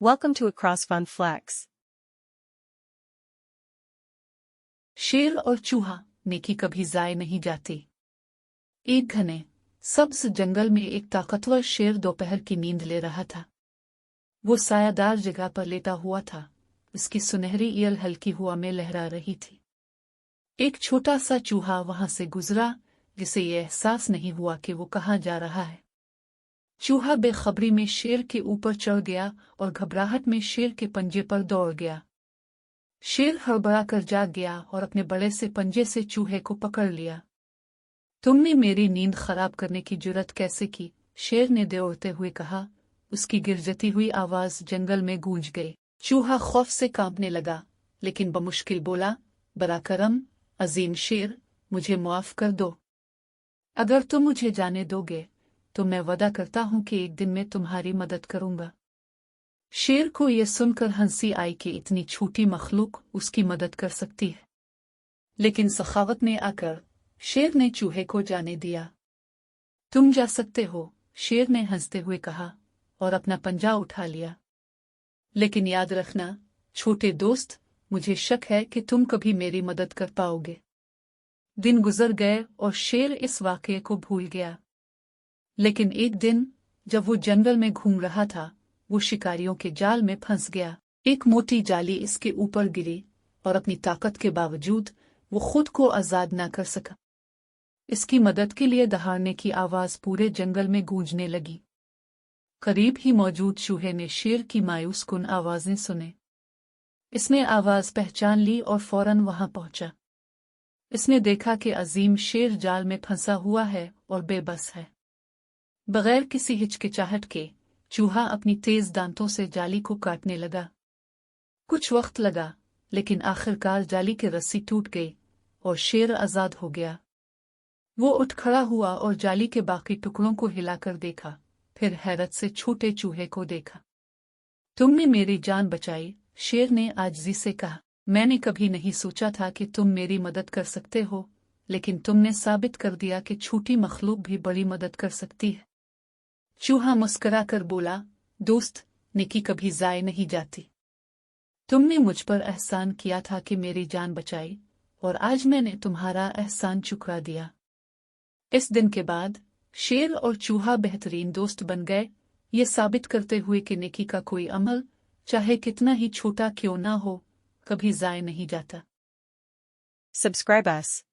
Welcome to Across Fun Flex. शेर और चूहा नेकी कभी जाए नहीं जाती। एक घने सब्ज जंगल में एक ताकतवर शेर दोपहर की नींद ले रहा था। वो सायादार जगह पर लेटा हुआ था। उसकी सुनहरी ईयल हल्की हवा में लहरा रही थी। एक छोटा सा चूहा वहां से गुजरा, जिसे ये एहसास नहीं हुआ कि वो कहाँ जा रहा है। चूहा बेखबरी में शेर के ऊपर चढ़ गया और घबराहट में शेर के पंजे पर दौड़ गया। शेर हड़बड़ा कर जाग गया और अपने बड़े से पंजे से चूहे को पकड़ लिया। तुमने मेरी नींद खराब करने की जुर्रत कैसे की? शेर ने दौड़ते हुए कहा। उसकी गिरजती हुई आवाज जंगल में गूंज गई। चूहा खौफ से कांपने लगा, लेकिन बमुश्किल बोला, बड़ा करम अजीम शेर, मुझे माफ कर दो। अगर तुम मुझे जाने दोगे तो मैं वादा करता हूं कि एक दिन मैं तुम्हारी मदद करूंगा। शेर को यह सुनकर हंसी आई कि इतनी छोटी मखलूक उसकी मदद कर सकती है। लेकिन सखावत में आकर शेर ने चूहे को जाने दिया। तुम जा सकते हो, शेर ने हंसते हुए कहा और अपना पंजा उठा लिया। लेकिन याद रखना छोटे दोस्त, मुझे शक है कि तुम कभी मेरी मदद कर पाओगे। दिन गुजर गए और शेर इस वाकये को भूल गया। लेकिन एक दिन जब वो जंगल में घूम रहा था, वो शिकारियों के जाल में फंस गया। एक मोटी जाली इसके ऊपर गिरी और अपनी ताकत के बावजूद वो खुद को आजाद न कर सका। इसकी मदद के लिए दहाड़ने की आवाज पूरे जंगल में गूंजने लगी। करीब ही मौजूद चूहे ने शेर की मायूस कुन आवाजें सुने। इसने आवाज पहचान ली और फौरन वहां पहुंचा। इसने देखा कि अजीम शेर जाल में फंसा हुआ है और बेबस है। बगैर किसी हिचकिचाहट के चूहा अपनी तेज दांतों से जाली को काटने लगा। कुछ वक्त लगा, लेकिन आखिरकार जाली की रस्सी टूट गई और शेर आजाद हो गया। वो उठ खड़ा हुआ और जाली के बाकी टुकड़ों को हिलाकर देखा, फिर हैरत से छोटे चूहे को देखा। तुमने मेरी जान बचाई, शेर ने आजिज़ी से कहा। मैंने कभी नहीं सोचा था कि तुम मेरी मदद कर सकते हो, लेकिन तुमने साबित कर दिया कि छोटी मखलूक भी बड़ी मदद कर सकती है। चूहा मुस्कुराकर बोला, दोस्त, नेकी कभी जाए नहीं जाती। तुमने मुझ पर एहसान किया था कि मेरी जान बचाई, और आज मैंने तुम्हारा एहसान चुका दिया। इस दिन के बाद शेर और चूहा बेहतरीन दोस्त बन गए, ये साबित करते हुए कि नेकी का कोई अमल, चाहे कितना ही छोटा क्यों ना हो, कभी जाए नहीं जाता। Subscribe us.